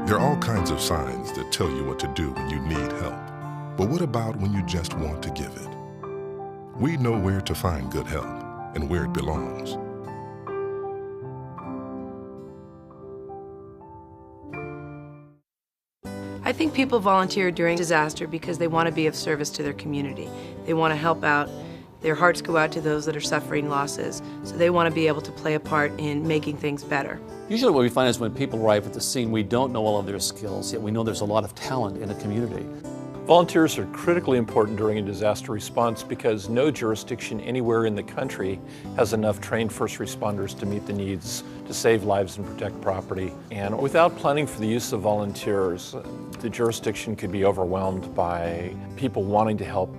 There are all kinds of signs that tell you what to do when you need help. But what about when you just want to give it? We know where to find good help and where it belongs. I think people volunteer during disaster because they want to be of service to their community. They want to help out. Their hearts go out to those that are suffering losses, so they want to be able to play a part in making things better. Usually what we find is when people arrive at the scene, we don't know all of their skills, yet we know there's a lot of talent in the community. Volunteers are critically important during a disaster response because no jurisdiction anywhere in the country has enough trained first responders to meet the needs to save lives and protect property. And without planning for the use of volunteers, the jurisdiction could be overwhelmed by people wanting to help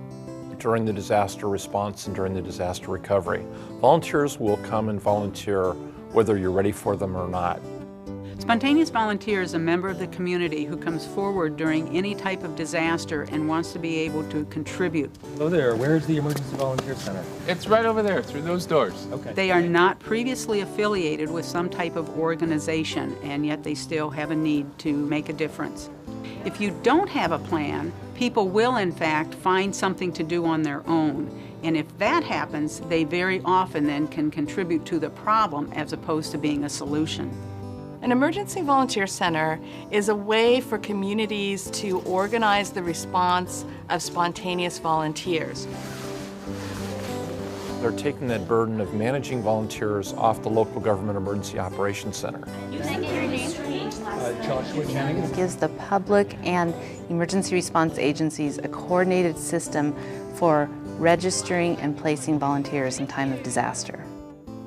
during the disaster response and during the disaster recovery. Volunteers will come and volunteer whether you're ready for them or not. Spontaneous Volunteer is a member of the community who comes forward during any type of disaster and wants to be able to contribute. Hello there, where's the Emergency Volunteer Center? It's right over there, through those doors. Okay. They are not previously affiliated with some type of organization, and yet they still have a need to make a difference. If you don't have a plan, people will in fact find something to do on their own. And if that happens, they very often then can contribute to the problem as opposed to being a solution. An Emergency Volunteer Center is a way for communities to organize the response of spontaneous volunteers. They're taking that burden of managing volunteers off the local government emergency operations center. Joshua Jennings. It gives the public and emergency response agencies a coordinated system for registering and placing volunteers in time of disaster.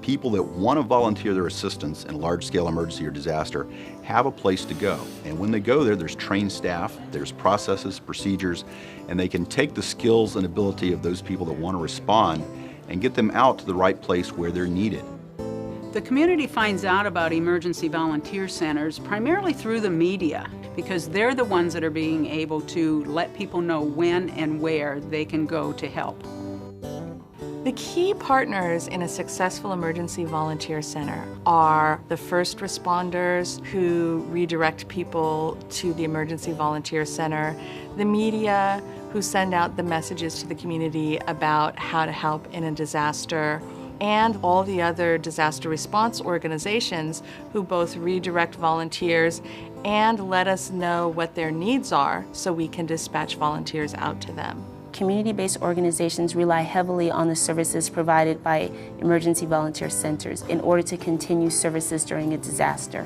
People that want to volunteer their assistance in a large-scale emergency or disaster have a place to go. And when they go there, there's trained staff, there's processes, procedures, and they can take the skills and ability of those people that want to respond and get them out to the right place where they're needed. The community finds out about emergency volunteer centers primarily through the media because they're the ones that are being able to let people know when and where they can go to help. The key partners in a successful emergency volunteer center are the first responders who redirect people to the emergency volunteer center, the media who send out the messages to the community about how to help in a disaster, and all the other disaster response organizations who both redirect volunteers and let us know what their needs are so we can dispatch volunteers out to them. Community-based organizations rely heavily on the services provided by emergency volunteer centers in order to continue services during a disaster.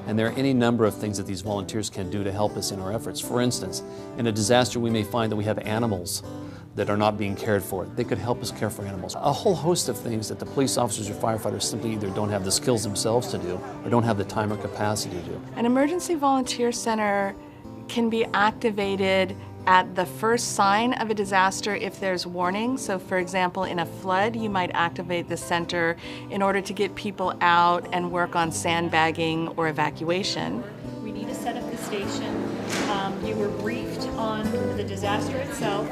And there are any number of things that these volunteers can do to help us in our efforts. For instance, in a disaster we may find that we have animals that are not being cared for. They could help us care for animals. A whole host of things that the police officers or firefighters simply either don't have the skills themselves to do or don't have the time or capacity to do. An emergency volunteer center can be activated at the first sign of a disaster if there's warning. So for example, in a flood, you might activate the center in order to get people out and work on sandbagging or evacuation. We need to set up the station. You were briefed on the disaster itself.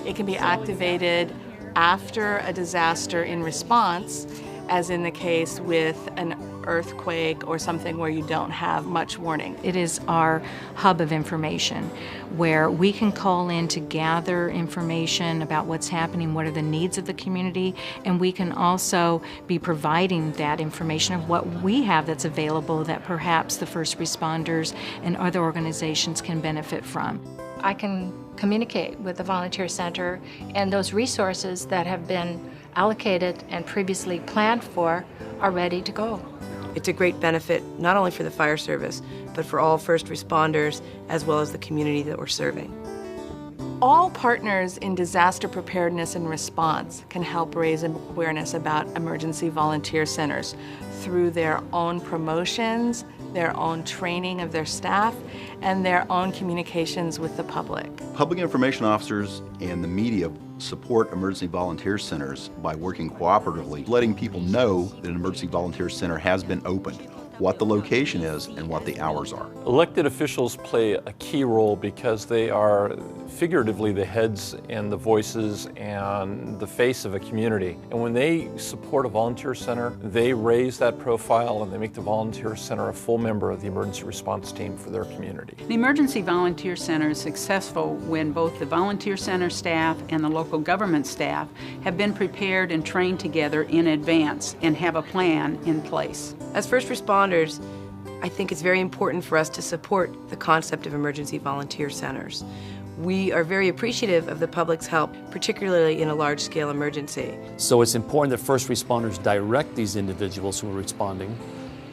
It can be activated after a disaster in response, as in the case with an earthquake or something where you don't have much warning. It is our hub of information where we can call in to gather information about what's happening, what are the needs of the community, and we can also be providing that information of what we have that's available that perhaps the first responders and other organizations can benefit from. I can communicate with the volunteer center, and those resources that have been allocated and previously planned for are ready to go. It's a great benefit not only for the fire service, but for all first responders as well as the community that we're serving. All partners in disaster preparedness and response can help raise awareness about emergency volunteer centers through their own promotions, their own training of their staff, and their own communications with the public. Public information officers and the media support emergency volunteer centers by working cooperatively, letting people know that an emergency volunteer center has been opened, what the location is and what the hours are. Elected officials play a key role because they are figuratively the heads and the voices and the face of a community. And when they support a volunteer center, they raise that profile and they make the volunteer center a full member of the emergency response team for their community. The Emergency Volunteer Center is successful when both the volunteer center staff and the local government staff have been prepared and trained together in advance and have a plan in place. As first responders, I think it's very important for us to support the concept of emergency volunteer centers. We are very appreciative of the public's help, particularly in a large-scale emergency. So it's important that first responders direct these individuals who are responding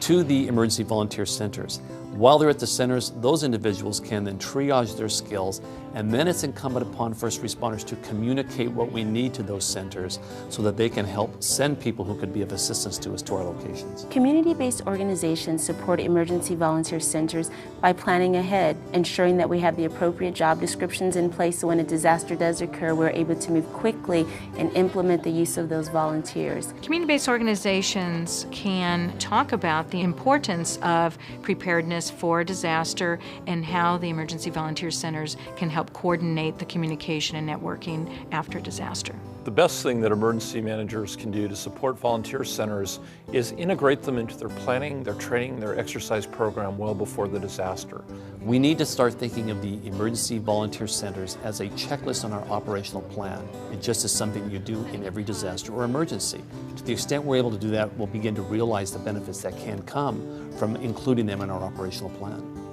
to the emergency volunteer centers. While they're at the centers, those individuals can then triage their skills, and then it's incumbent upon first responders to communicate what we need to those centers so that they can help send people who could be of assistance to us to our locations. Community-based organizations support emergency volunteer centers by planning ahead, ensuring that we have the appropriate job descriptions in place so when a disaster does occur, we're able to move quickly and implement the use of those volunteers. Community-based organizations can talk about the importance of preparedness for disaster and how the emergency volunteer centers can help coordinate the communication and networking after disaster. The best thing that emergency managers can do to support volunteer centers is integrate them into their planning, their training, their exercise program well before the disaster. We need to start thinking of the emergency volunteer centers as a checklist on our operational plan. It just is something you do in every disaster or emergency. To the extent we're able to do that, we'll begin to realize the benefits that can come from including them in our operational plan.